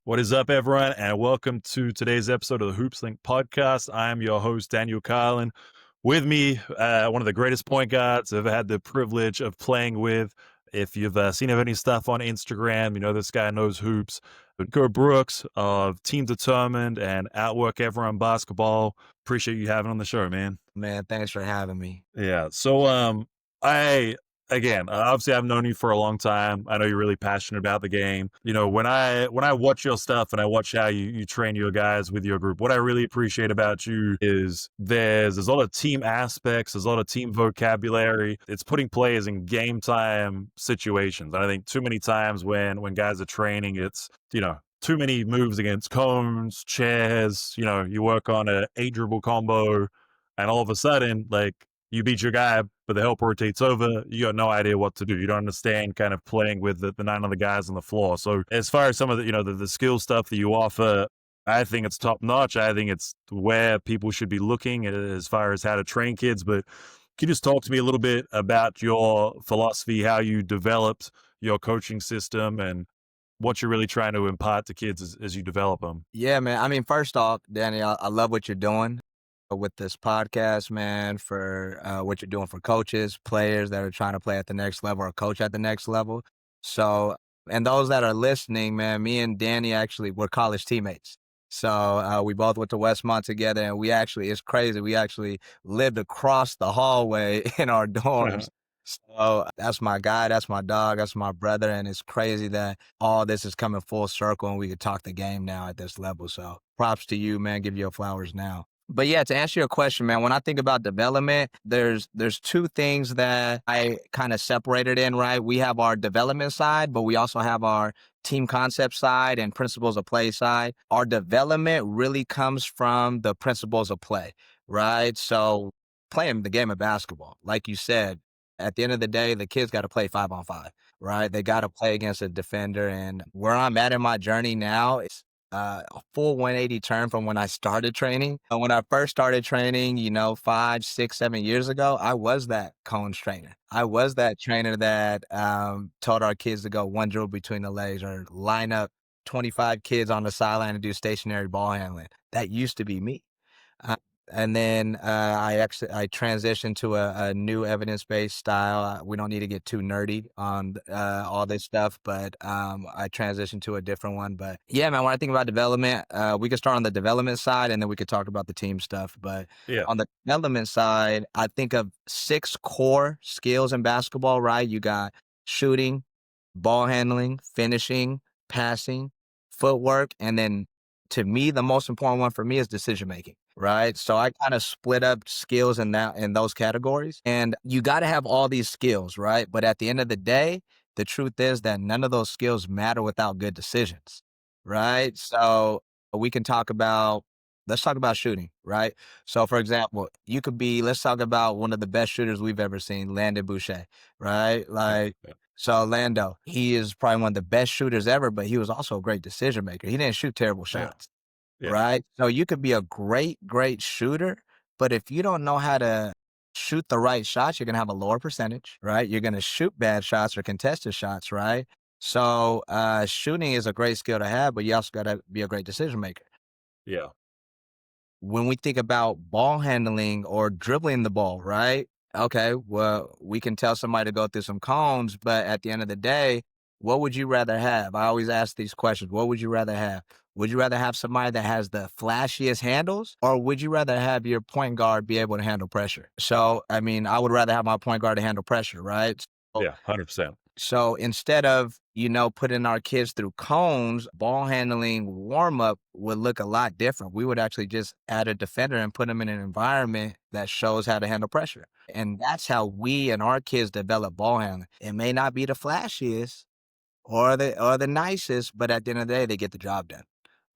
What is up, everyone, and welcome to today's episode of the Hoops Link podcast. I am your host, Daniel Carlin. With me, one of the greatest point guards I've had the privilege of playing with. If you've seen any stuff on Instagram, you know this guy knows hoops. Niko Brooks of Team Determined and Outwork Everyone Basketball. Appreciate you having on the show, man. Man, thanks for having me. Yeah. So, obviously I've known you for a long time. I know you're really passionate about the game. You know, when I watch your stuff and I watch how you train your guys with your group, what I really appreciate about you is there's a lot of team aspects, there's a lot of team vocabulary. It's putting players in game time situations. And I think too many times when guys are training, it's, too many moves against cones, chairs, you work on a 8 dribble combo and all of a sudden, like, you beat your guy, but the help rotates over. You got no idea what to do. You don't understand kind of playing with the 9 other guys on the floor. So as far as some of the, the skill stuff that you offer, I think it's top notch. I think it's where people should be looking as far as how to train kids. But can you just talk to me a little bit about your philosophy, how you developed your coaching system and what you're really trying to impart to kids as you develop them? Yeah, man. I mean, first off, Danny, I love what you're doing with this podcast, man, for what you're doing for coaches, players that are trying to play at the next level or coach at the next level. So, and those that are listening, man, me and Danny actually were college teammates. So we both went to Westmont together, and it's crazy. We actually lived across the hallway in our dorms. So that's my guy, that's my dog, that's my brother, and it's crazy that all this is coming full circle and we could talk the game now at this level. So props to you, man. Give your flowers now. But yeah, to answer your question, man, when I think about development, there's two things that I kind of separated in, right? We have our development side, but we also have our team concept side and principles of play side. Our development really comes from the principles of play, right? So playing the game of basketball, like you said, at the end of the day, the kids got to play 5-on-5, right? They got to play against a defender. And where I'm at in my journey now, it's a full 180 turn from when I started training. When I first started training, 5, 6, 7 years ago, I was that cones trainer. I was that trainer that told our kids to go one dribble between the legs or line up 25 kids on the sideline and do stationary ball handling. That used to be me. And then I transitioned to a new evidence-based style. We don't need to get too nerdy on all this stuff, but I transitioned to a different one. But yeah, man, when I think about development, we could start on the development side, and then we could talk about the team stuff. But Yeah. on the development side, I think of 6 core skills in basketball, right? You got shooting, ball handling, finishing, passing, footwork, and then to me, the most important one for me is decision making. Right. So I kind of split up skills in those categories. And you got to have all these skills, right? But at the end of the day, the truth is that none of those skills matter without good decisions. Right. So let's talk about shooting, right? So for example, let's talk about one of the best shooters we've ever seen, Landon Boucher, right? Yeah. So Lando, he is probably one of the best shooters ever, but he was also a great decision maker. He didn't shoot terrible shots. Yeah. Right? So you could be a great, great shooter, but if you don't know how to shoot the right shots, you're going to have a lower percentage, right? You're going to shoot bad shots or contested shots, right? So shooting is a great skill to have, but you also got to be a great decision maker. Yeah. When we think about ball handling or dribbling the ball, right? Okay, well, we can tell somebody to go through some cones, but at the end of the day, what would you rather have? I always ask these questions. What would you rather have? Would you rather have somebody that has the flashiest handles, or would you rather have your point guard be able to handle pressure? So, I mean, I would rather have my point guard to handle pressure, right? Yeah. 100%. So instead of, putting our kids through cones, ball handling warm up would look a lot different. We would actually just add a defender and put them in an environment that shows how to handle pressure. And that's how we and our kids develop ball handling. It may not be the flashiest or the nicest, but at the end of the day, they get the job done.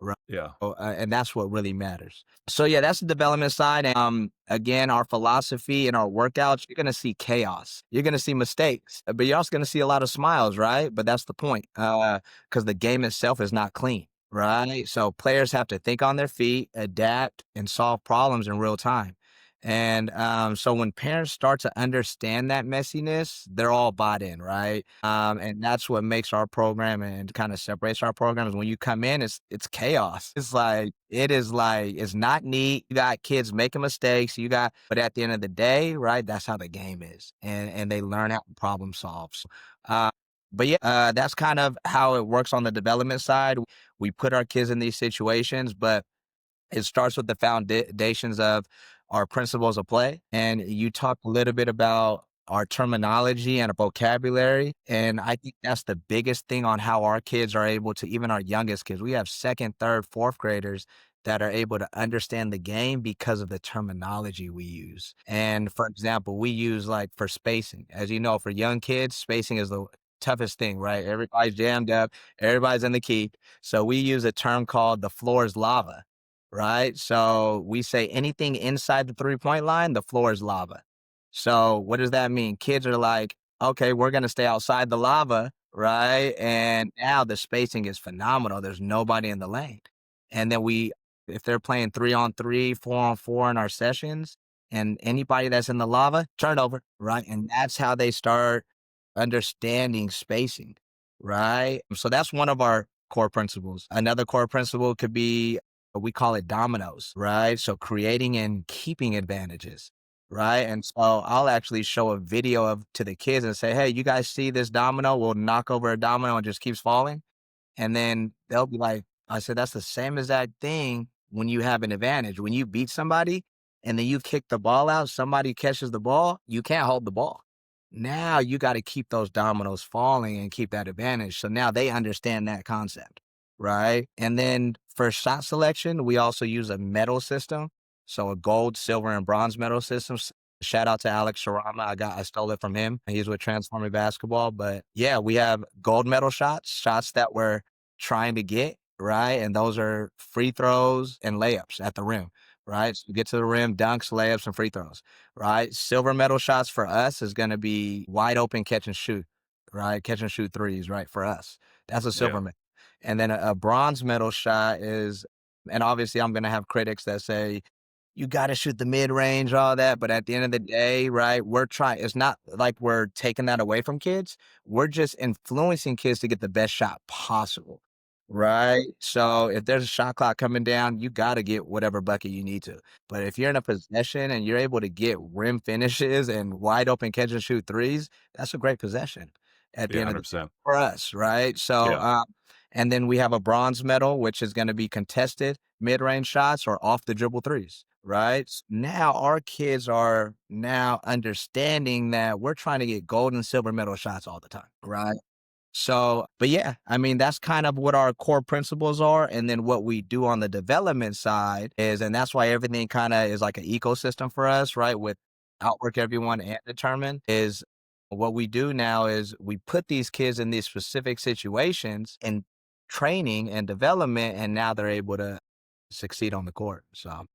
Right. Yeah. And that's what really matters. So yeah, that's the development side. And again, our philosophy and our workouts, you're going to see chaos. You're going to see mistakes, but you're also going to see a lot of smiles, right? But that's the point, because the game itself is not clean, right? So players have to think on their feet, adapt, and solve problems in real time. And so when parents start to understand that messiness, they're all bought in, right? And that's what makes our program and kind of separates our programs. When you come in, it's chaos. It's not neat. You got kids making mistakes. But at the end of the day, right? That's how the game is, and they learn how to problem solve. Uh, but yeah, that's kind of how it works on the development side. We put our kids in these situations, but it starts with the foundations of our principles of play. And you talked a little bit about our terminology and our vocabulary. And I think that's the biggest thing on how our kids are able to, even our youngest kids, we have second, third, fourth graders that are able to understand the game because of the terminology we use. And for example, we use like for spacing, as you know, for young kids, spacing is the toughest thing, right? Everybody's jammed up, everybody's in the key. So we use a term called the floor is lava, right? So we say anything inside the 3-point line, the floor is lava. So what does that mean? Kids are like, okay, we're going to stay outside the lava, right? And now the spacing is phenomenal. There's nobody in the lane. And then if they're playing 3-on-3, 4-on-4 in our sessions, and anybody that's in the lava, turn it over, right? And that's how they start understanding spacing, right? So that's one of our core principles. Another core principle could be, we call it dominoes, right? So creating and keeping advantages, right? And so I'll actually show a video to the kids and say, hey, you guys see this domino? We'll knock over a domino and just keeps falling. And then they'll be like, I said, that's the same exact thing when you have an advantage. When you beat somebody and then you kick the ball out, somebody catches the ball, you can't hold the ball. Now you got to keep those dominoes falling and keep that advantage. So now they understand that concept, right? And then for shot selection, we also use a medal system. So a gold, silver, and bronze medal system. Shout out to Alex Sharama. I stole it from him. He's with Transforming Basketball. But yeah, we have gold medal shots that we're trying to get, right? And those are free throws and layups at the rim, right? So get to the rim, dunks, layups, and free throws, right? Silver medal shots for us is going to be wide open catch and shoot, right? Catch and shoot threes, right? For us, that's a silver Yeah. medal. And then a bronze medal shot is, and obviously I'm going to have critics that say, you got to shoot the mid range, all that. But at the end of the day, right, it's not like we're taking that away from kids. We're just influencing kids to get the best shot possible. Right. So if there's a shot clock coming down, you got to get whatever bucket you need to. But if you're in a possession and you're able to get rim finishes and wide open catch and shoot threes, that's a great possession at the Yeah, end of the day 100%. for us. Right. So, Yeah. and then we have a bronze medal, which is going to be contested mid range shots or off the dribble threes. Right. Now our kids are now understanding that we're trying to get gold and silver medal shots all the time. Right. So, but yeah, I mean, that's kind of what our core principles are. And then what we do on the development side is, and that's why everything kind of is like an ecosystem for us, right? With outwork everyone and determine is what we do now is we put these kids in these specific situations and training and development, and now they're able to succeed on the court. So,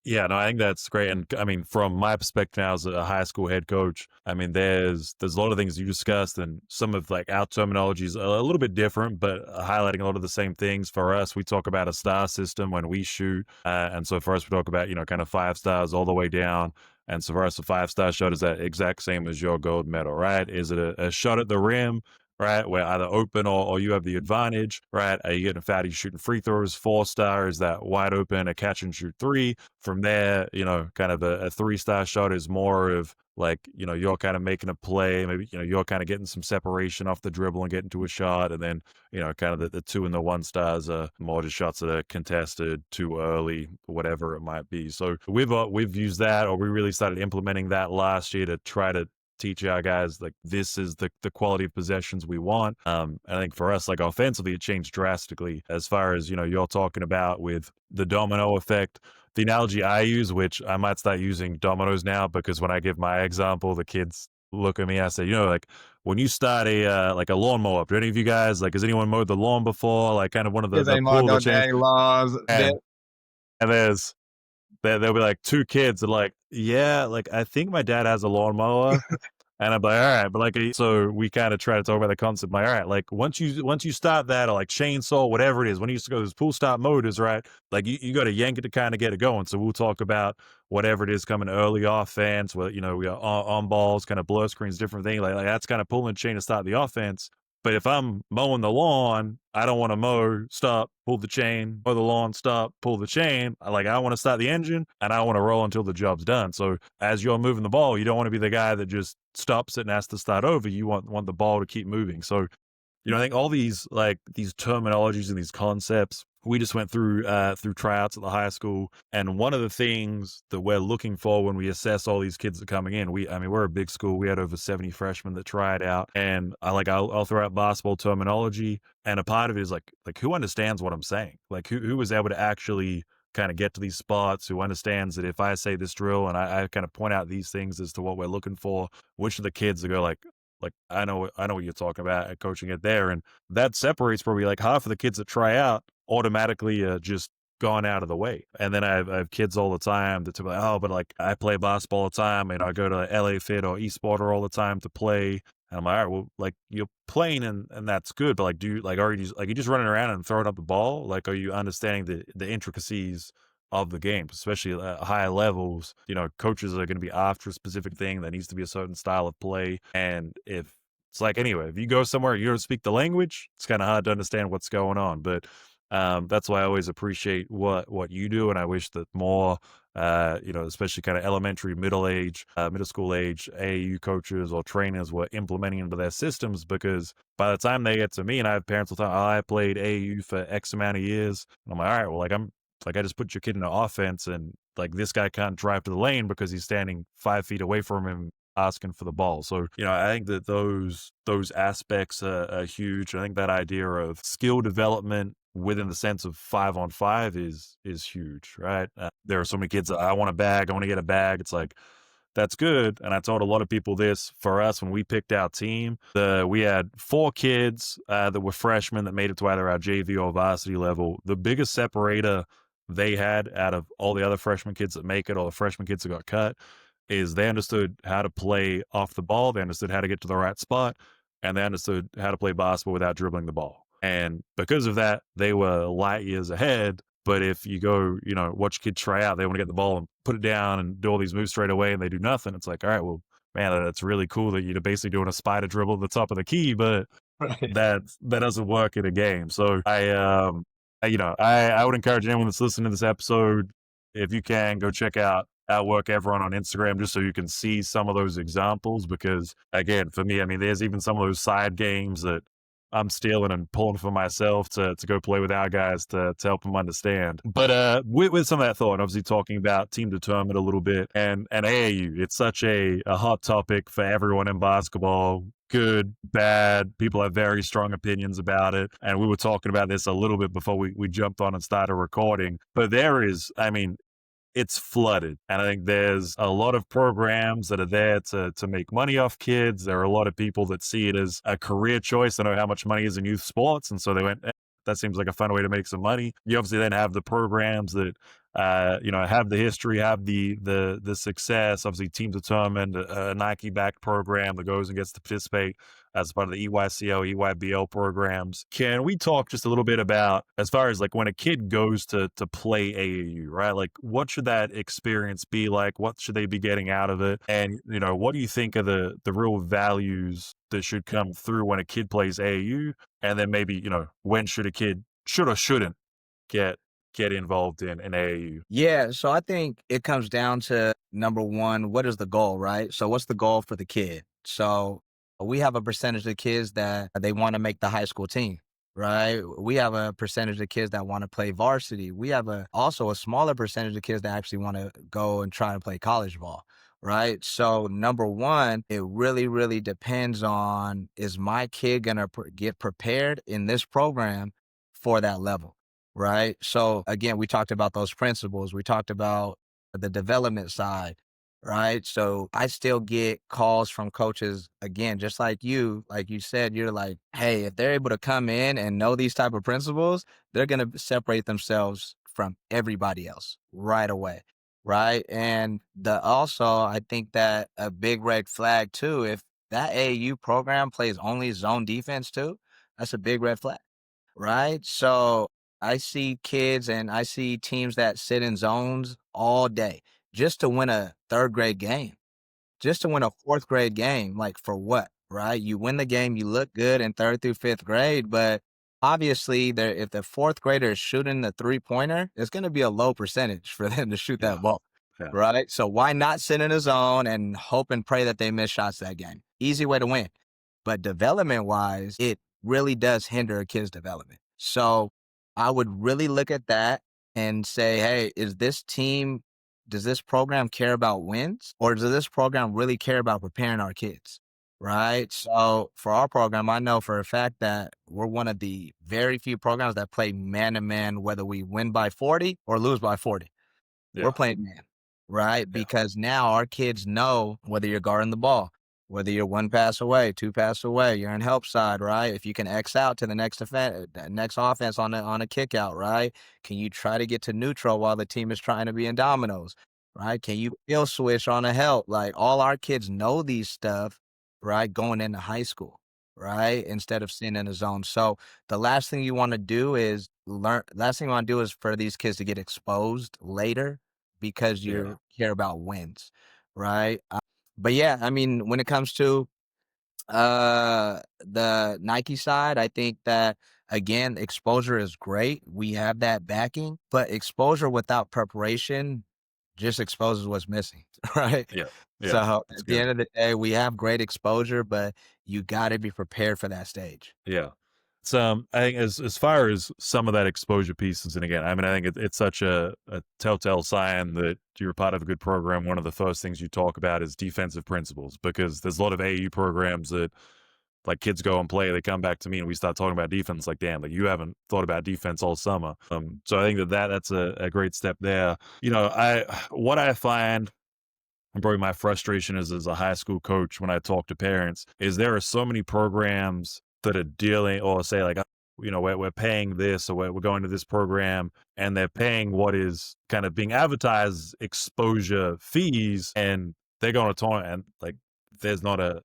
Yeah, no, I think that's great. And I mean, from my perspective now as a high school head coach, I mean, there's a lot of things you discussed, and some of like our terminology is a little bit different, but highlighting a lot of the same things. For us, we talk about a star system when we shoot, and so for us, we talk about kind of 5 stars all the way down. And so for us, a 5-star shot is that exact same as your gold medal, right? Is it a shot at the rim? Right, where either open or you have the advantage, right? Are you getting fouled? Are you shooting free throws? 4-star is that wide open, a catch and shoot three. From there, kind of a 3-star shot is more of like, you're kind of making a play. Maybe, you're kind of getting some separation off the dribble and getting to a shot. And then, kind of the 2 and the 1-stars are more just shots that are contested too early, whatever it might be. So we've used that, or we really started implementing that last year to try to teach our guys like this is the quality of possessions we want. I think for us, like offensively, it changed drastically as far as you're talking about with the domino effect. The analogy I use, which I might start using dominoes now, because when I give my example, the kids look at me. I say, like when you start a like a lawnmower. Do any of you guys like has anyone mowed the lawn before? Like kind of one of because the ain't on pull the no chain, dang laws. and there'll be like 2 kids that are like, yeah, like I think my dad has a lawnmower. And I'm like, all right, but like, so we kind of try to talk about the concept. Like, all right, like once you start that, or like chainsaw, whatever it is, when you used to go, those pull stop motors, right? Like you got to yank it to kind of get it going. So we'll talk about whatever it is coming early offense, where we got on balls, kind of blur screens, different thing. Like that's kind of pulling the chain to start the offense. But if I'm mowing the lawn, I don't want to mow, stop, pull the chain, mow the lawn, stop, pull the chain. I want to start the engine and I want to roll until the job's done. So as you're moving the ball, you don't want to be the guy that just stops it and has to start over. You want the ball to keep moving. So I think all these terminologies and these concepts we just went through tryouts at the high school, and one of the things that we're looking for when we assess all these kids that are coming in, we're a big school. We had over 70 freshmen that tried out, and I'll throw out basketball terminology, and a part of it is like who understands what I'm saying, like who was able to actually kind of get to these spots, who understands that if I say this drill and I kind of point out these things as to what we're looking for, which of the kids that go like I know what you're talking about at coaching it there. And that separates probably like half of the kids that try out automatically just gone out of the way. And then I have kids all the time that like, oh, but like I play basketball all the time and I go to LA Fit or Esporter all the time to play. And I'm like, all right, well, like you're playing and that's good, but like, do you like, are you just like, you just running around and throwing up the ball? Like, are you understanding the intricacies of the game, especially at higher levels? Coaches are going to be after a specific thing that needs to be a certain style of play. And if it's like, anyway, if you go somewhere, you don't speak the language, it's kind of hard to understand what's going on. But that's why I always appreciate what you do. And I wish that more, especially kind of elementary, middle school age AAU coaches or trainers were implementing into their systems, because by the time they get to me, and I have parents will tell me, oh, I played AAU for X amount of years. And I'm like, all right, well, I just put your kid in an offense, and like this guy can't drive to the lane because he's standing 5 feet away from him asking for the ball. So, I think that those aspects are huge. I think that idea of skill development within the sense of 5-on-5 is huge, right? There are so many kids that I want to get a bag. It's like, that's good. And I told a lot of people this. For us, when we picked our team, we had 4 kids that were freshmen that made it to either our JV or varsity level. The biggest separator they had out of all the other freshman kids that make it, or the freshman kids that got cut, is they understood how to play off the ball. They understood how to get to the right spot, and they understood how to play basketball without dribbling the ball. And because of that, they were light years ahead. But if you go, watch kids try out, they want to get the ball and put it down and do all these moves straight away, and they do nothing. It's like, all right, well, man, that's really cool that you're basically doing a spider dribble at the top of the key, but Right. that doesn't work in a game. So I would encourage anyone that's listening to this episode, if you can, go check out Outwork Everyone on Instagram, just so you can see some of those examples. Because again, for me, I mean, there's even some of those side games that I'm stealing and pulling for myself to go play with our guys to help them understand. But with some of that thought, obviously talking about team determined a little bit, and AAU, it's such a hot topic for everyone in basketball. Good, bad, people have very strong opinions about it. And we were talking about this a little bit before we jumped on and started recording. But it's flooded. And I think there's a lot of programs that are there to make money off kids. There are a lot of people that see it as a career choice. I know how much money is in youth sports. And so they went, that seems like a fun way to make some money. You obviously then have the programs that, have the history, have the success. Obviously, Team Determined, a Nike-backed program that goes and gets to participate as part of the EYCL, EYBL programs. Can we talk just a little bit about, as far as like when a kid goes to play AAU, right? Like what should that experience be like? What should they be getting out of it? And, what do you think are the real values that should come through when a kid plays AAU? And then maybe, when should a kid should or shouldn't get involved in AAU? Yeah, so I think it comes down to number one, what is the goal, right? So what's the goal for the kid? So we have a percentage of kids that they want to make the high school team, right? We have a percentage of kids that want to play varsity. We have also a smaller percentage of kids that actually want to go and try and play college ball, right? So number one, it really, really depends on, is my kid going to get prepared in this program for that level? Right. So again, we talked about those principles. We talked about the development side. Right. So I still get calls from coaches, again, just like you said, you're like, hey, if they're able to come in and know these type of principles, they're going to separate themselves from everybody else right away. Right. And also, I think that a big red flag too, that AAU program plays only zone defense too, that's a big red flag, right? So I see kids and I see teams that sit in zones all day just to win a third grade game, just to win a fourth grade game. Like for what, right? You win the game, you look good in third through fifth grade, but obviously, there if the fourth grader is shooting the 3-pointer, it's going to be a low percentage for them to shoot Yeah. that ball, Yeah. right? So why not sit in a zone and hope and pray that they miss shots that game? Easy way to win. But development wise, it really does hinder a kid's development. So I would really look at that and say, hey, does this program care about wins, or does this program really care about preparing our kids? Right. So for our program, I know for a fact that we're one of the very few programs that play man to man, whether we win by 40 or lose by 40. We're Yeah. playing man, right? Yeah. Because now our kids know whether you're guarding the ball, whether you're one pass away, two pass away, you're in help side, right? If you can X out to the next offense on a kick out, right? Can you try to get to neutral while the team is trying to be in dominoes, right? Can you fill switch on a help? Like all our kids know these stuff, right? Going into high school, right? Instead of sitting in a zone. So the last thing you want to do is last thing you want to do is for these kids to get exposed later because Yeah. you care about wins, right? But yeah, I mean, when it comes to the Nike side, I think that again, exposure is great. We have that backing, but exposure without preparation just exposes what's missing, right? Yeah. Yeah. So That's at the good. end of the day, we have great exposure, but you got to be prepared for that stage. Yeah. So I think as far as some of that exposure pieces, and again, I mean, I think it's such a telltale sign that you're part of a good program. One of the first things you talk about is defensive principles, because there's a lot of AU programs that like kids go and play, they come back to me and we start talking about defense. Like, damn, like you haven't thought about defense all summer. So I think that's a great step there. What I find, and probably my frustration is as a high school coach when I talk to parents, is there are so many programs that are dealing or say like, we're paying this or we're going to this program and they're paying what is kind of being advertised exposure fees, and they're going to tournament and like there's not a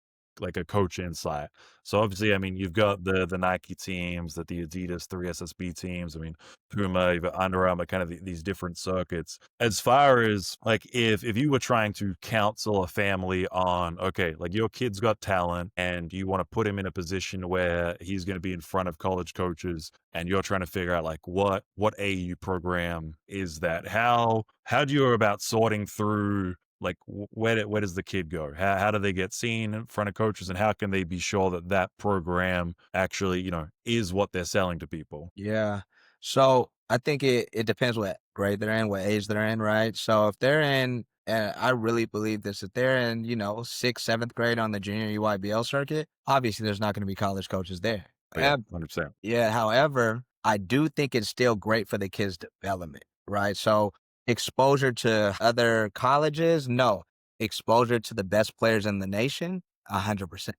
coach insight. So obviously, I mean, you've got the Nike teams, the Adidas 3SSB teams. I mean, Puma, you've got Under Armour, kind of these different circuits. As far as like, if you were trying to counsel a family on, okay, like your kid's got talent and you want to put him in a position where he's going to be in front of college coaches, and you're trying to figure out like what AU program is that? How do you go about sorting through like where does the kid go? How do they get seen in front of coaches, and how can they be sure that that program actually is what they're selling to people? Yeah. So I think it depends what grade they're in, what age they're in, right? So if they're in, I really believe this, if they're in, sixth, seventh grade on the junior EYBL circuit, obviously there's not going to be college coaches there. Oh, yeah, 100%. Yeah, however, I do think it's still great for the kids' development, right? So exposure to other colleges, no. Exposure to the best players in the nation, 100%.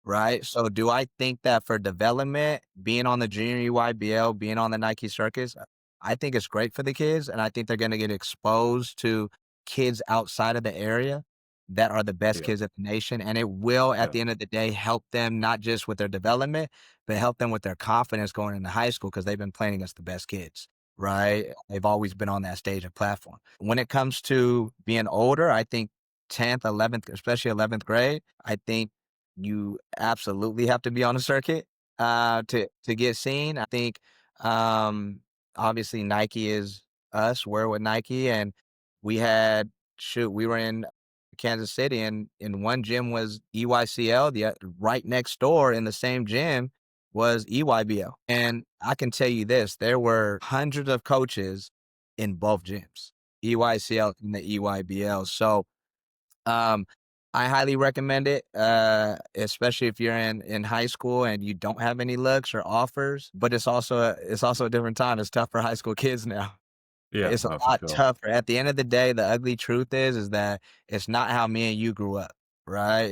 Right? So do I think that for development, being on the junior EYBL, being on the Nike circus, I think it's great for the kids, and I think they're gonna get exposed to kids outside of the area that are the best Yeah, kids in the nation, and it will, at yeah, the end of the day, help them not just with their development, but help them with their confidence going into high school because 'cause they've been playing against the best kids, right? They've always been on that stage and platform. When it comes to being older, I think 10th, 11th, especially 11th grade, I think you absolutely have to be on a circuit, to get seen. I think, obviously Nike is us, we're with Nike, and we had we were in Kansas City, and in one gym was EYCL, right next door in the same gym was EYBL. And I can tell you this, there were hundreds of coaches in both gyms, EYCL and the EYBL. So um, I highly recommend it, especially if you're in high school and you don't have any looks or offers. But it's also a different time. It's tough for high school kids now. yeah. It's a No, for lot sure. tougher. At the end of the day, the ugly truth is that it's not how me and you grew up, right?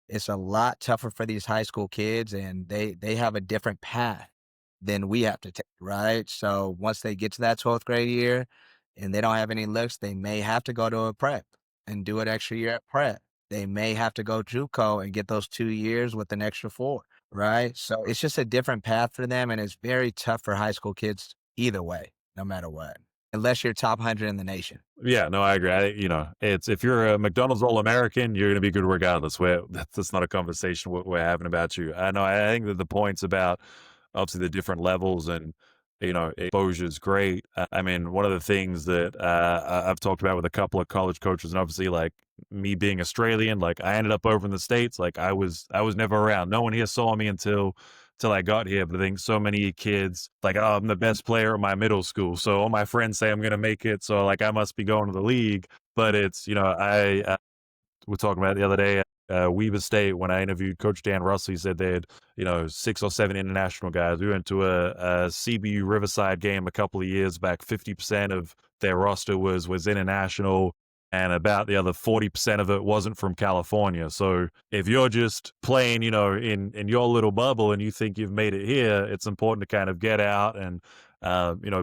It's a lot tougher for these high school kids, and they have a different path than we have to take, right? So once they get to that 12th grade year and they don't have any looks, they may have to go to a prep and do an extra year at prep. they may have to go JUCO and get those 2 years with an extra 4, right? So it's just a different path for them, and it's very tough for high school kids either way, no matter what, unless you're top 100 in the nation. Yeah, no, I agree. It's if you're a McDonald's All American, you're going to be good regardless. That's not a conversation we're having about you. I know. I think that the points about obviously the different levels and exposure is great. I mean, one of the things that I've talked about with a couple of college coaches, and obviously like me being Australian, like I ended up over in the States. Like I was never around. No one here saw me until I got here. But I think so many kids like, oh, I'm the best player at my middle school, so all my friends say I'm going to make it, so like I must be going to the league. But it's I we're talking about it the other day. Weber State, when I interviewed Coach Dan Russell, he said they had, 6 or 7 international guys. We went to a CBU Riverside game a couple of years back. 50% of their roster was international, and about the other 40% of it wasn't from California. So if you're just playing, in your little bubble and you think you've made it here, it's important to kind of get out and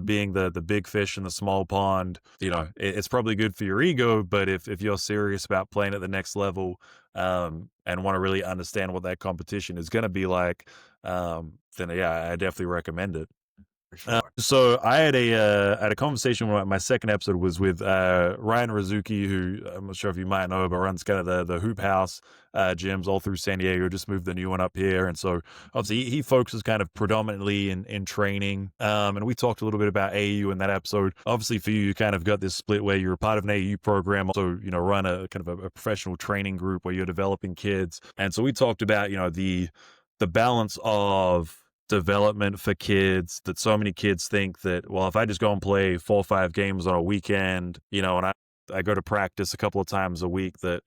being the big fish in the small pond, it's probably good for your ego. But if you're serious about playing at the next level, and want to really understand what that competition is going to be like, then yeah, I definitely recommend it. For sure. So I had a conversation. My second episode was with Ryan Rizuki, who I'm not sure if you might know, but runs kind of the Hoop House gyms all through San Diego. Just moved the new one up here, and so obviously he focuses kind of predominantly in training. And we talked a little bit about AAU in that episode. Obviously, for you, you kind of got this split where you're a part of an AAU program, also run a kind of a professional training group where you're developing kids. And so we talked about the balance of development for kids, that so many kids think that, well, if I just go and play 4 or 5 games on a weekend, and I go to practice a couple of times a week, that,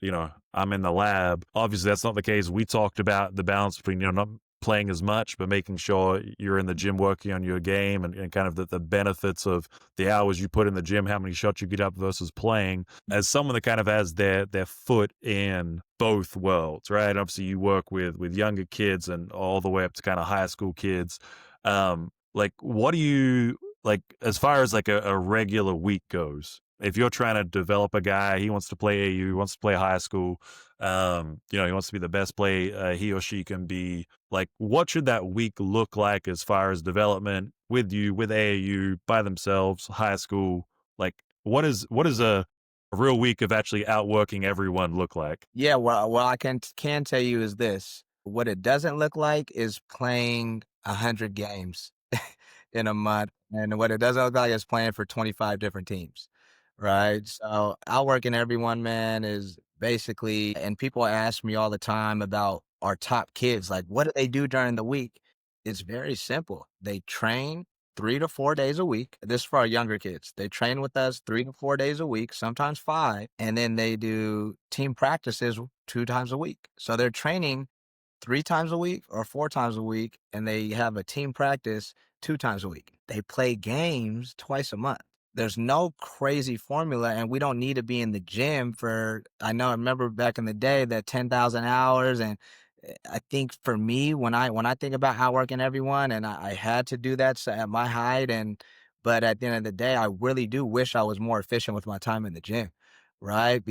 I'm in the lab. Obviously, that's not the case. We talked about the balance between, not playing as much, but making sure you're in the gym working on your game, and kind of the benefits of the hours you put in the gym, how many shots you get up versus playing. As someone that kind of has their foot in both worlds, right? Obviously, you work with younger kids and all the way up to kind of high school kids. Like, what do you like as far as like a regular week goes? If you're trying to develop a guy, he wants to play AU, he wants to play high school, he wants to be the best play he or she can be. Like, what should that week look like as far as development with you, with AAU, by themselves, high school? Like, what is a real week of actually outworking everyone look like? Yeah, well, what I can tell you is this: what it doesn't look like is playing 100 games in a month, and what it doesn't look like is playing for 25 different teams, right? So outworking everyone, man, is basically, and people ask me all the time about our top kids, like, what do they do during the week? It's very simple. They train 3 to 4 days a week. This is for our younger kids. They train with us 3 to 4 days a week, sometimes 5, and then they do team practices 2 times a week. So they're training 3 times a week or 4 times a week, and they have a team practice 2 times a week. They play games twice a month. There's no crazy formula, and we don't need to be in the gym for. I remember back in the day that 10,000 hours, and I think for me, when I think about outworking everyone, and I had to do that at my height, but at the end of the day, I really do wish I was more efficient with my time in the gym, right?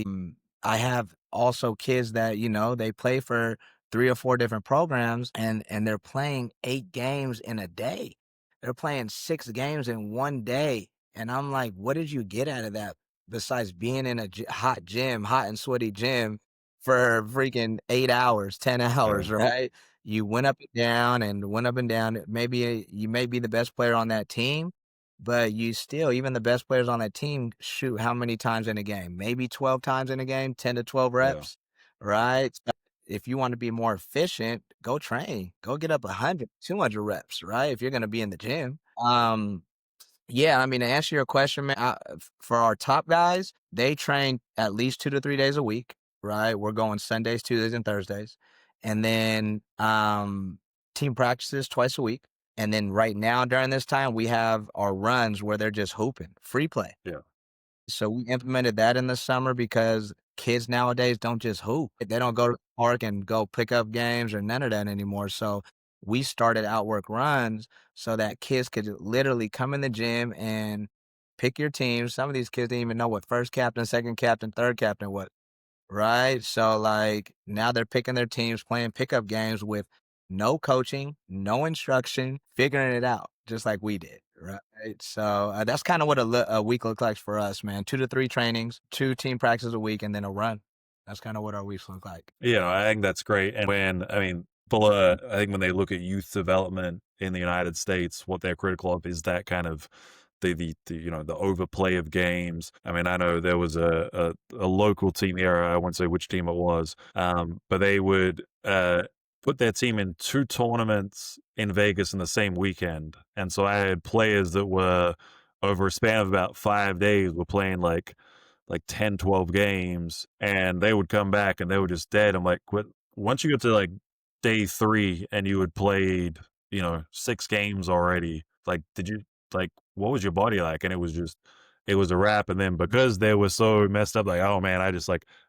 I have also kids that they play for 3 or 4 different programs, and they're playing 8 games in a day. They're playing 6 games in one day, and I'm like, what did you get out of that besides being in a hot gym, hot and sweaty gym? For freaking 8 hours, 10 Yeah, hours, right? You went up and down and went up and down. Maybe you may be the best player on that team, but you still, even the best players on that team shoot how many times in a game? Maybe 12 times in a game, 10 to 12 yeah, reps, right? So if you want to be more efficient, go train. Go get up 100, 200 reps, right? If you're going to be in the gym. Yeah, I mean, to answer your question, man, for our top guys, they train at least 2 to 3 days a week, right? We're going Sundays, Tuesdays, and Thursdays. And then team practices twice a week. And then right now, during this time, we have our runs where they're just hooping, free play. yeah, So we implemented that in the summer because kids nowadays don't just hoop. They don't go to the park and go pick up games or none of that anymore. So we started outwork runs so that kids could literally come in the gym and pick your team. Some of these kids didn't even know what first captain, second captain, third captain was, right? So like now they're picking their teams, playing pickup games with no coaching, no instruction, figuring it out just like we did, right? So that's kind of what a week looks like for us, man. 2 to 3 trainings, 2 team practices a week, and then a run. That's kind of what our weeks look like. I think that's great. And when, I mean, I think when they look at youth development in the United States, what they're critical of is that kind of the overplay of games. I mean, I know there was a local team here. I won't say which team it was, but they would put their team in 2 tournaments in Vegas in the same weekend. And so I had players that were over a span of about 5 days were playing like 10, 12 games, and they would come back and they were just dead. I'm like, quit. Once you get to like day 3 and you had played, 6 games already, like, like, what was your body like? And it was a wrap. And then because they were so messed up, like, oh man,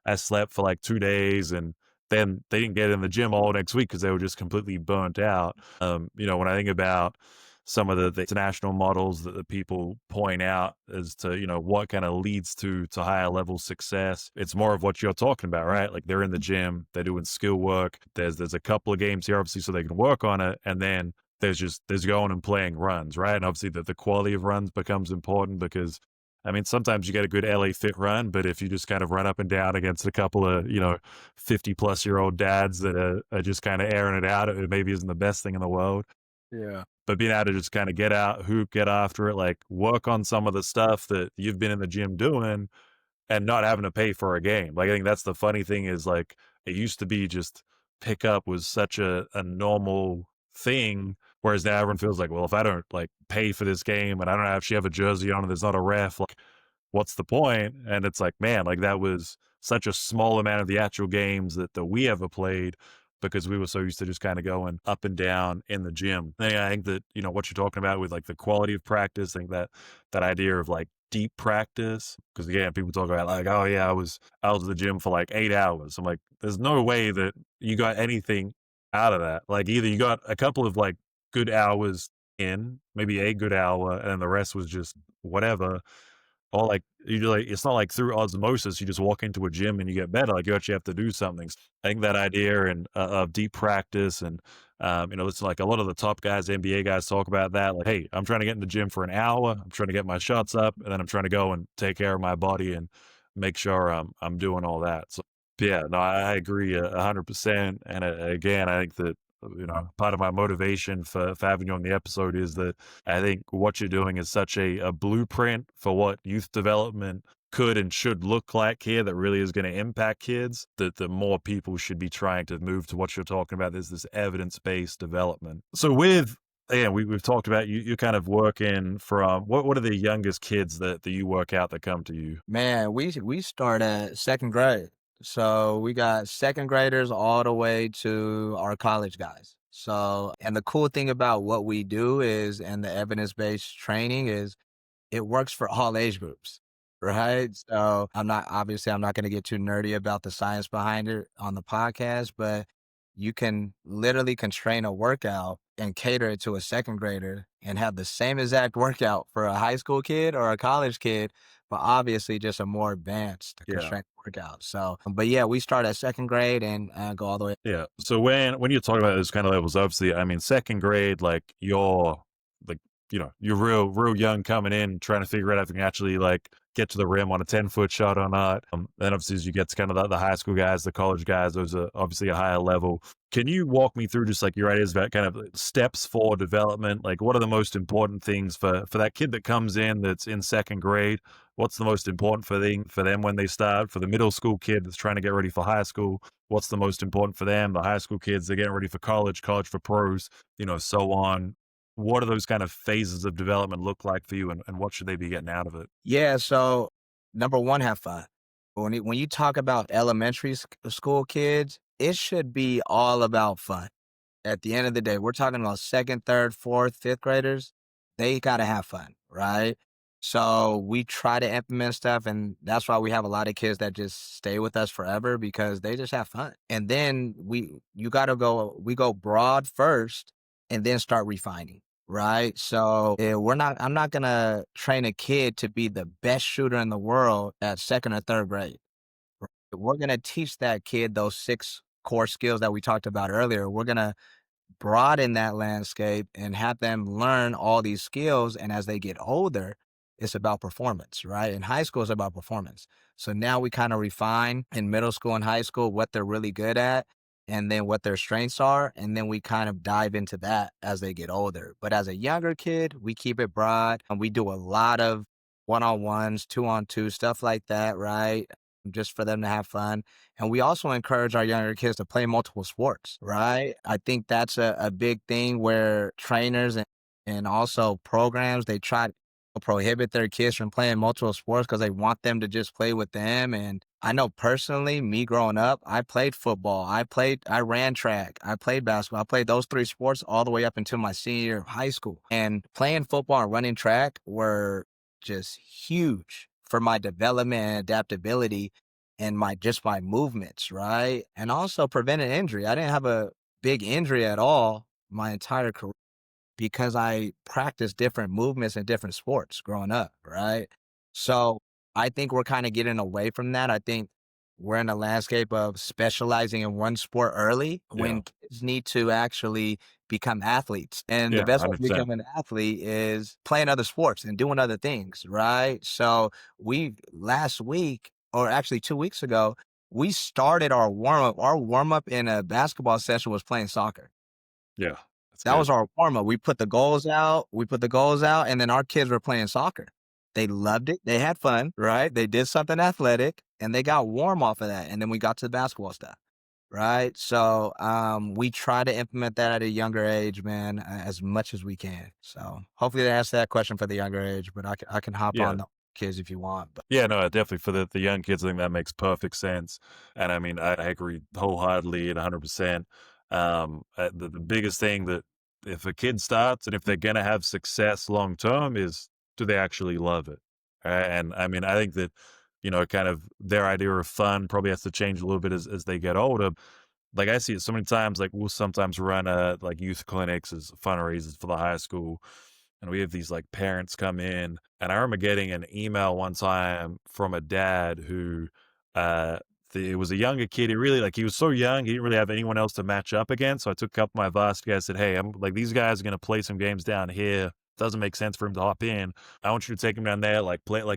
I slept for like 2 days, and then they didn't get in the gym all next week because they were just completely burnt out. When I think about some of the international models that the people point out as to what kind of leads to higher level success, it's more of what you're talking about, right? Like they're in the gym, they're doing skill work. There's a couple of games here obviously so they can work on it, and then there's going and playing runs, right? And obviously the quality of runs becomes important because I mean, sometimes you get a good LA Fit run, but if you just kind of run up and down against a couple of, 50-plus-year-old dads that are just kind of airing it out, it maybe isn't the best thing in the world. Yeah. But being able to just kind of get out, hoop, get after it, like work on some of the stuff that you've been in the gym doing and not having to pay for a game. Like, I think that's the funny thing is like, it used to be just pickup was such a normal thing. Whereas now everyone feels like, well, if I don't like pay for this game and I don't actually have a jersey on and there's not a ref, like, what's the point? And it's like, man, like that was such a small amount of the actual games that we ever played because we were so used to just kind of going up and down in the gym. And I think that, what you're talking about with like the quality of practice, I think that idea of like deep practice, because again, people talk about like, oh yeah, I was at the gym for like 8 hours. I'm like, there's no way that you got anything out of that. Like either you got a couple of like good hours in, maybe a good hour, and then the rest was just whatever. Or like it's not like through osmosis, you just walk into a gym and you get better. Like you actually have to do something. I think that idea and of deep practice and it's like a lot of the top guys, NBA guys talk about that. Like, hey, I'm trying to get in the gym for an hour. I'm trying to get my shots up, and then I'm trying to go and take care of my body and make sure I'm doing all that. So yeah, no, I agree 100%. And again, I think that part of my motivation for having you on the episode is that I think what you're doing is such a blueprint for what youth development could and should look like here that really is going to impact kids, that the more people should be trying to move to what you're talking about. There's this evidence-based development. So we've talked about you're kind of working from, what are the youngest kids that you work out that come to you? Man, we start at 2nd grade. So we got 2nd graders all the way to our college guys. So, and the cool thing about what we do is, and the evidence-based training is, it works for all age groups, right? So I'm not going to get too nerdy about the science behind it on the podcast, but you can literally constrain a workout and cater it to a 2nd grader and have the same exact workout for a high school kid or a college kid, but obviously just a more advanced Yeah. constraint workout. So, but yeah, we start at 2nd grade and go all the way. Yeah. So when you're talking about those kind of levels, obviously, I mean, 2nd grade, like like, you're real young coming in, trying to figure out if you can actually like get to the rim on a 10-foot shot or not. Then obviously as you get to kind of the high school guys, the college guys, those are obviously a higher level. Can you walk me through just like your ideas about kind of steps for development? Like what are the most important things for that kid that comes in that's in 2nd grade? What's the most important for them when they start? For the middle school kid that's trying to get ready for high school, what's the most important for them? The high school kids, they're getting ready for college for pros, so on. What are those kind of phases of development look like for you, and what should they be getting out of it? Yeah. So number one, have fun. When you talk about elementary school kids, it should be all about fun. At the end of the day, we're talking about 2nd, 3rd, 4th, 5th graders. They got to have fun, right? So we try to implement stuff, and that's why we have a lot of kids that just stay with us forever because they just have fun. And then we go broad first and then start refining, right? So I'm not going to train a kid to be the best shooter in the world at 2nd or 3rd grade. we're going to teach that kid those 6 core skills that we talked about earlier. We're going to broaden that landscape and have them learn all these skills. And as they get older, it's about performance, right? In high school, it's about performance. So now we kind of refine in middle school and high school what they're really good at and then what their strengths are. And then we kind of dive into that as they get older. But as a younger kid, we keep it broad and we do a lot of one-on-ones, two-on-two, stuff like that, right? Just for them to have fun. And we also encourage our younger kids to play multiple sports, right? I think that's a big thing where trainers and also programs, they try to prohibit their kids from playing multiple sports because they want them to just play with them. And I know personally, me growing up, I played football, I ran track, I played basketball, I played those 3 sports all the way up until my senior year of high school. And playing football and running track were just huge for my development and adaptability and my movements, right? And also preventing injury. I didn't have a big injury at all my entire career because I practiced different movements in different sports growing up, right? So I think we're kind of getting away from that. I think we're in a landscape of specializing in one sport early Yeah. when kids need to actually become athletes. And the Yeah. best way to 100%. become an athlete is playing other sports and doing other things, right? So we last week, or actually 2 weeks ago, we started our warm up. Our warm up in a basketball session was playing soccer. Yeah. That's That good. was our warm-up. We put the goals out, and then our kids were playing soccer. They loved it, they had fun, right? They did something athletic, and they got warm off of that, and then we got to the basketball stuff, right? So, we try to implement that at a younger age, man, as much as we can. So, hopefully that answered that question for the younger age, but I can hop Yeah. on the kids if you want, but Yeah, no, definitely for the young kids, I think that makes perfect sense. And I mean, I agree wholeheartedly and 100%. The biggest thing that if a kid starts and if they're going to have success long term is do they actually love it? And I mean, I think that, kind of their idea of fun probably has to change a little bit as they get older. Like I see it so many times, like we'll sometimes run like youth clinics as fundraisers for the high school. And we have these like parents come in. And I remember getting an email one time from a dad who it was a younger kid. He was so young, he didn't really have anyone else to match up against. So I took a couple of my varsity guys, said, "Hey, I'm like these guys are gonna play some games down here. Doesn't make sense for him to hop in. I want you to take him down there,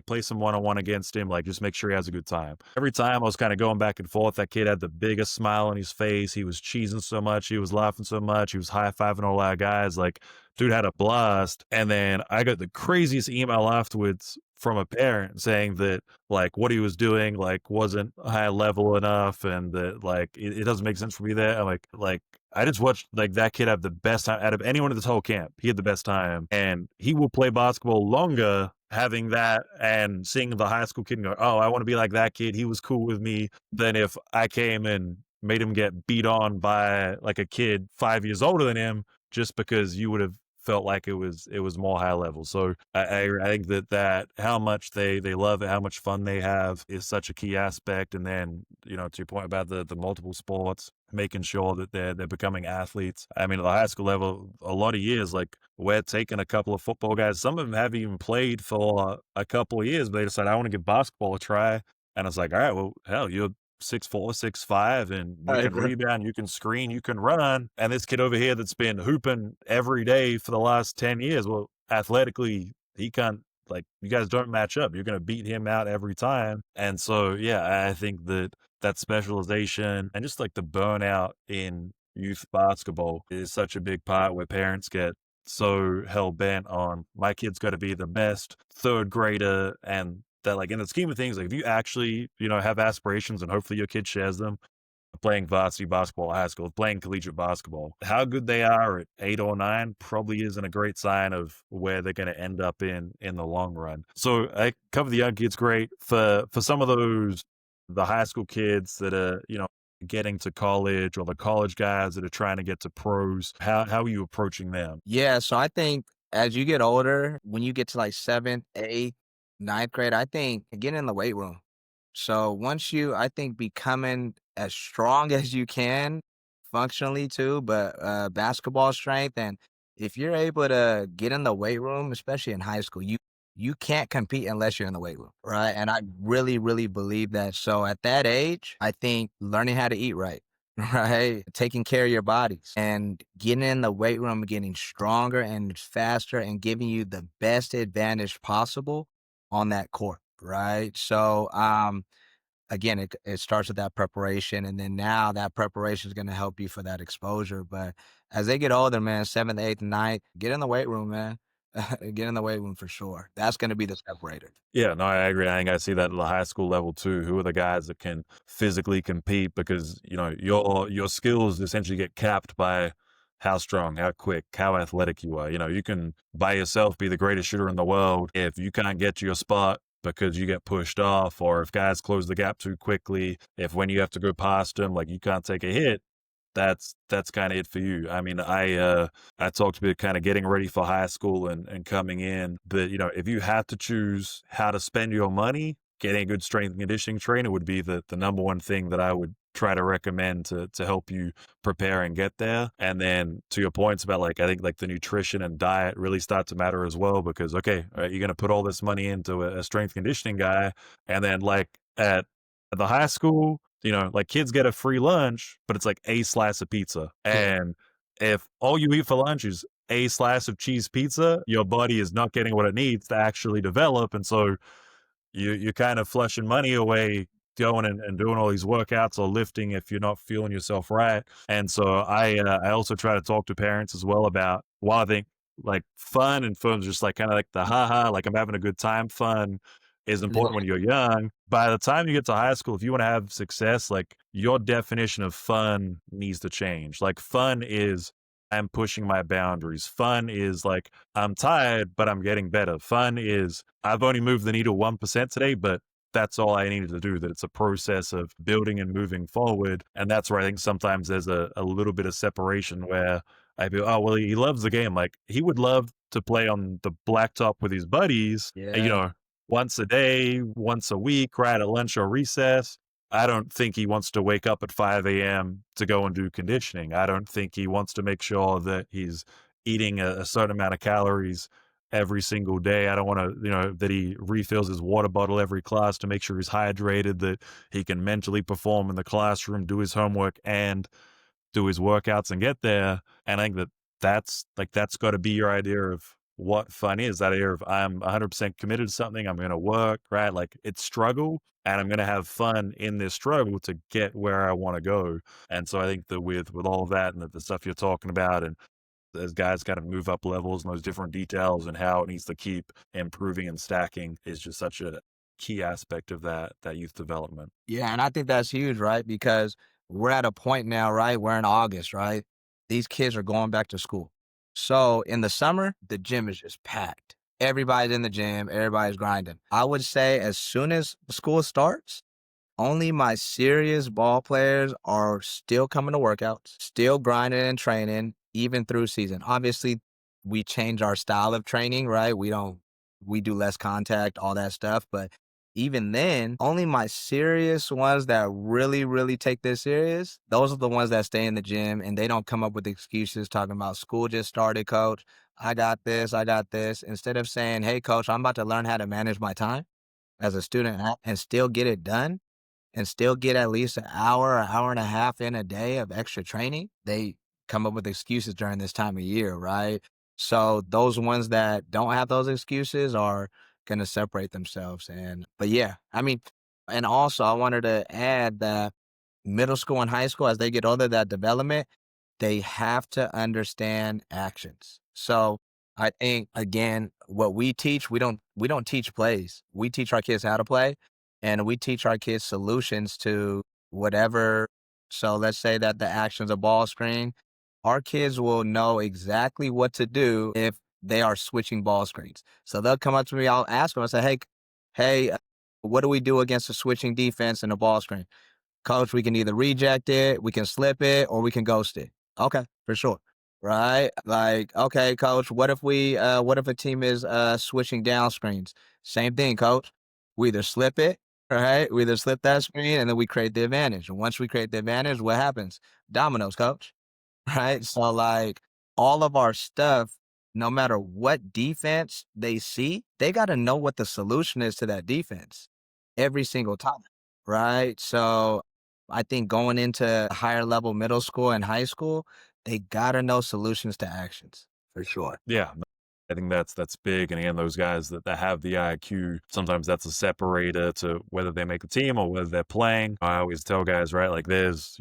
play some one-on-one against him, like just make sure he has a good time." Every time I was kind of going back and forth, that kid had the biggest smile on his face. He was cheesing so much, he was laughing so much, he was high-fiving all our guys. Like, dude had a blast. And then I got the craziest email afterwards from a parent saying that like what he was doing like wasn't high level enough and that like it doesn't make sense for me there. I'm like I just watched like that kid have the best time out of anyone in this whole camp. He had the best time and he will play basketball longer having that and seeing the high school kid and go, "Oh, I want to be like that kid. He was cool with me," than if I came and made him get beat on by like a kid 5 years older than him just because you would have felt like it was more high level. So I think that how much they love it, how much fun they have is such a key aspect. And then to your point about the multiple sports, making sure that they're becoming athletes. I mean, at the high school level, a lot of years, like we're taking a couple of football guys. Some of them haven't even played for a couple of years, but they decide I want to give basketball a try. And it's like, all right, well, hell, you're 6'4", 6'5", and you right, can rebound, you can screen, you can run. And this kid over here that's been hooping every day for the last 10 years, well, athletically, he can't, like, you guys don't match up. You're going to beat him out every time. And so, yeah, I think that specialization and just like the burnout in youth basketball is such a big part where parents get so hell bent on my kid's got to be the best third grader and that like in the scheme of things, like if you actually, have aspirations and hopefully your kid shares them, playing varsity basketball at high school, playing collegiate basketball, how good they are at 8 or 9 probably isn't a great sign of where they're going to end up in the long run. So I cover the young kids great for some of those, the high school kids that are, getting to college or the college guys that are trying to get to pros. How are you approaching them? Yeah, so I think as you get older, when you get to like 7th, 8th, 9th grade, I think get in the weight room. So once I think becoming as strong as you can functionally too, but basketball strength. And if you're able to get in the weight room, especially in high school, you can't compete unless you're in the weight room, right? And I really, really believe that. So at that age, I think learning how to eat right, right? Taking care of your bodies and getting in the weight room, getting stronger and faster and giving you the best advantage possible on that court, right? So, again, it starts with that preparation, and then now that preparation is going to help you for that exposure. But as they get older, man, seventh, eighth, ninth, get in the weight room, man. Get in the weight room for sure. That's going to be the separator. Yeah, no, I agree. I think I see that at the high school level too. Who are the guys that can physically compete because, your skills essentially get capped by how strong, how quick, how athletic you are. You can by yourself be the greatest shooter in the world. If you can't get to your spot because you get pushed off, or if guys close the gap too quickly, if when you have to go past them, like you can't take a hit, that's kind of it for you. I mean, I talked about kind of getting ready for high school and coming in, but if you had to choose how to spend your money, getting a good strength and conditioning trainer would be the number one thing that I would try to recommend to help you prepare and get there. And then to your points about like, I think like the nutrition and diet really start to matter as well, because okay, all right, you're going to put all this money into a strength conditioning guy, and then like at the high school, like kids get a free lunch, but it's like a slice of pizza. Yeah. And if all you eat for lunch is a slice of cheese pizza, your body is not getting what it needs to actually develop. And so you're kind of flushing money away going and doing all these workouts or lifting if you're not feeling yourself right. And so I also try to talk to parents as well about, while I think like fun and fun is just like kind of like the haha, like I'm having a good time fun is important when you're young. By the time you get to high school, if you want to have success, like your definition of fun needs to change. Like fun is I'm pushing my boundaries. Fun is like I'm tired, but I'm getting better. Fun is I've only moved the needle 1% today, but that's all I needed to do. That it's a process of building and moving forward. And that's where I think sometimes there's a little bit of separation where I feel, oh, well, he loves the game. Like he would love to play on the blacktop with his buddies, Yeah. once a day, once a week, right at lunch or recess. I don't think he wants to wake up at 5 a.m. to go and do conditioning. I don't think he wants to make sure that he's eating a certain amount of calories every single day. I don't want to, that he refills his water bottle every class to make sure he's hydrated, that he can mentally perform in the classroom, do his homework, and do his workouts and get there. And I think that's got to be your idea of what fun is. That idea of I'm 100% committed to something. I'm going to work, right? Like it's struggle, and I'm going to have fun in this struggle to get where I want to go. And so I think that with all of that and the stuff you're talking about, and as guys kind of move up levels and those different details and how it needs to keep improving and stacking is just such a key aspect of that youth development. Yeah, and I think that's huge, right? Because we're at a point now, right? We're in August, right? These kids are going back to school. So in the summer, the gym is just packed. Everybody's in the gym, everybody's grinding. I would say as soon as school starts, only my serious ball players are still coming to workouts, still grinding and training, even through season. Obviously, we change our style of training, right? We do less contact, all that stuff. But even then, only my serious ones that really, really take this serious, those are the ones that stay in the gym and they don't come up with excuses talking about school just started, coach. I got this, I got this. Instead of saying, hey, coach, I'm about to learn how to manage my time as a student and still get it done and still get at least an hour and a half in a day of extra training, they come up with excuses during this time of year, right? So those ones that don't have those excuses are going to separate themselves. But yeah, I mean, and also I wanted to add that middle school and high school, as they get older, that development, they have to understand actions. So I think again, what we teach, we don't teach plays. We teach our kids how to play, and we teach our kids solutions to whatever. So let's say that the action's a ball screen. Our kids will know exactly what to do if they are switching ball screens. So they'll come up to me, I'll ask them, I say, hey, what do we do against a switching defense in a ball screen? Coach, we can either reject it, we can slip it, or we can ghost it. Okay, for sure. Right? Like, okay, coach, what if a team is switching down screens? Same thing, coach. We either slip it, right? We either slip that screen and then we create the advantage. And once we create the advantage, what happens? Dominoes, coach. Right? So like all of our stuff no matter what defense they see, they got to know what the solution is to that defense every single time, right? So I think going into higher level middle school and high school, they got to know solutions to actions for sure. Yeah, I think that's big. And again, those guys that have the IQ, sometimes that's a separator to whether they make the team or whether they're playing. I always tell guys, right, like there's,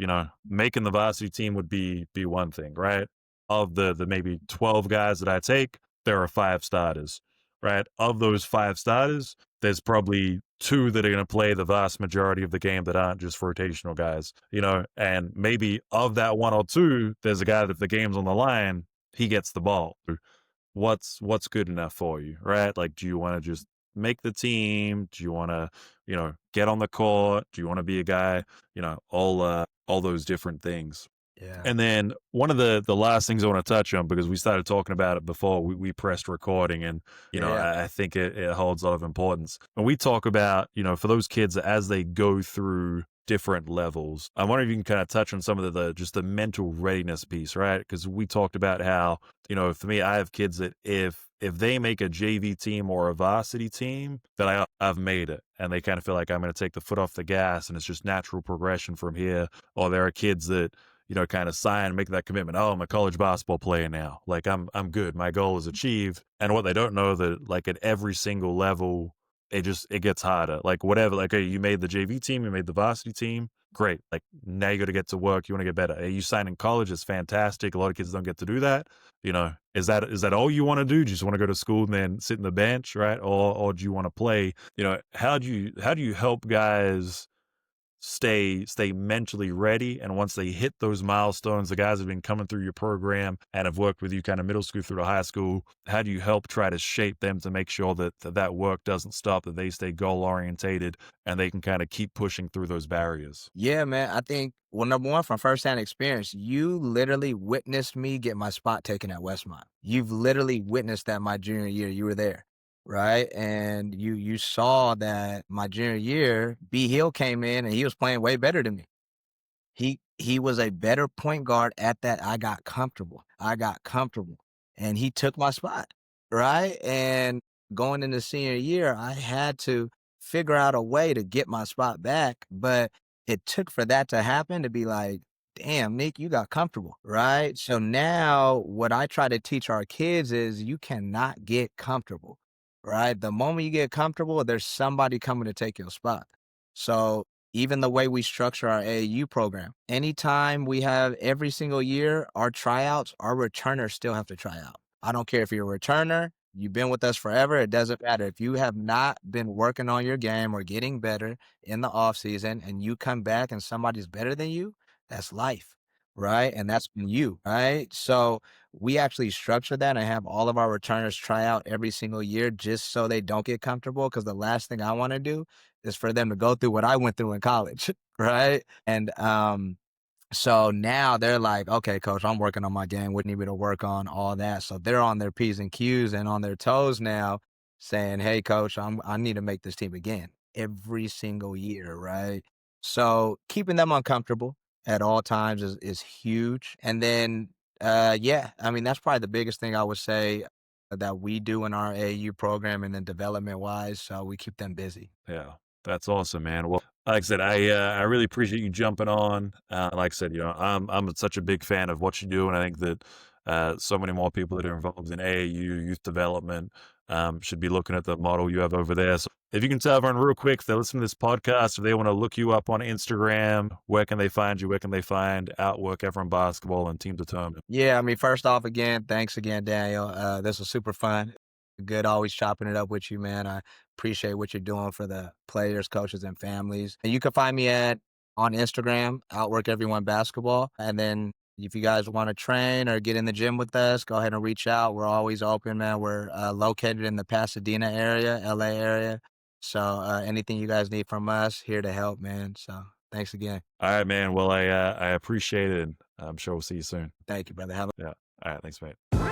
making the varsity team would be one thing, right? Of the maybe 12 guys that I take, there are 5 starters, right? Of those 5 starters, there's probably 2 that are going to play the vast majority of the game that aren't just rotational guys, and maybe of that 1 or 2, there's a guy that if the game's on the line, he gets the ball. What's good enough for you, right? Like, do you want to just make the team? Do you want to, get on the court? Do you want to be a guy? All those different things. Yeah. And then one of the last things I want to touch on, because we started talking about it before we pressed recording, and Yeah. I think it holds a lot of importance. When we talk about, for those kids as they go through different levels, I wonder if you can kind of touch on some of the just the mental readiness piece, right? Because we talked about how, for me, I have kids that if they make a JV team or a varsity team, that I've made it, and they kind of feel like I'm going to take the foot off the gas, and it's just natural progression from here. Or there are kids that kind of sign, make that commitment. Oh, I'm a college basketball player now. Like I'm good. My goal is achieved. And what they don't know that like at every single level, it gets harder. Like whatever, like, hey, you made the JV team, you made the varsity team. Great. Like now you got to get to work. You want to get better. Hey, you sign in college. It's fantastic. A lot of kids don't get to do that. Is that all you want to do? Do you just want to go to school and then sit in the bench, right? Or do you want to play? How do you help guys stay mentally ready? And once they hit those milestones, the guys have been coming through your program and have worked with you kind of middle school through to high school, how do you help try to shape them to make sure that work doesn't stop, that they stay goal orientated, and they can kind of keep pushing through those barriers? Yeah, man. I think, well, number one, from firsthand experience, you literally witnessed me get my spot taken at Westmont. You've literally witnessed that my junior year. You were there, right? And you saw that my junior year, B Hill came in and he was playing way better than me. He was a better point guard at that. I got comfortable. And he took my spot, right? And going into senior year, I had to figure out a way to get my spot back, but it took for that to happen to be like, "Damn, Nick, you got comfortable," right? So now what I try to teach our kids is you cannot get comfortable, right? The moment you get comfortable, there's somebody coming to take your spot. So even the way we structure our AAU program, anytime we have every single year, our tryouts, our returners still have to try out. I don't care if you're a returner, you've been with us forever, it doesn't matter. If you have not been working on your game or getting better in the off season and you come back and somebody's better than you, that's life, right? And that's been you, right? So we actually structure that and have all of our returners try out every single year just so they don't get comfortable. Cause the last thing I want to do is for them to go through what I went through in college, right? And so now they're like, okay, coach, I'm working on my game. We need me to work on all that. So they're on their P's and Q's and on their toes now saying, hey, coach, I need to make this team again every single year, right? So keeping them uncomfortable at all times is huge. And then, yeah, I mean, that's probably the biggest thing I would say that we do in our AU program and then development wise. So we keep them busy. Yeah, that's awesome, man. Well, like I said, I really appreciate you jumping on. Like I said, I'm such a big fan of what you do, and I think that so many more people that are involved in AAU youth development should be looking at the model you have over there. So, if you can tell everyone real quick, if they listen to this podcast, if they want to look you up on Instagram, where can they find you? Where can they find Outwork, Everyone Basketball, and Team Determined? Yeah, I mean, first off, again, thanks again, Daniel. This was super fun. Good always chopping it up with you, man. I appreciate what you're doing for the players, coaches, and families. And you can find me on Instagram, Outwork Everyone Basketball. And then if you guys want to train or get in the gym with us, go ahead and reach out. We're always open, man. We're located in the Pasadena area, LA area. So anything you guys need from us, here to help, man. So thanks again. All right, man. Well, I appreciate it. And I'm sure we'll see you soon. Thank you, brother. Have a Yeah. All right. Thanks, mate.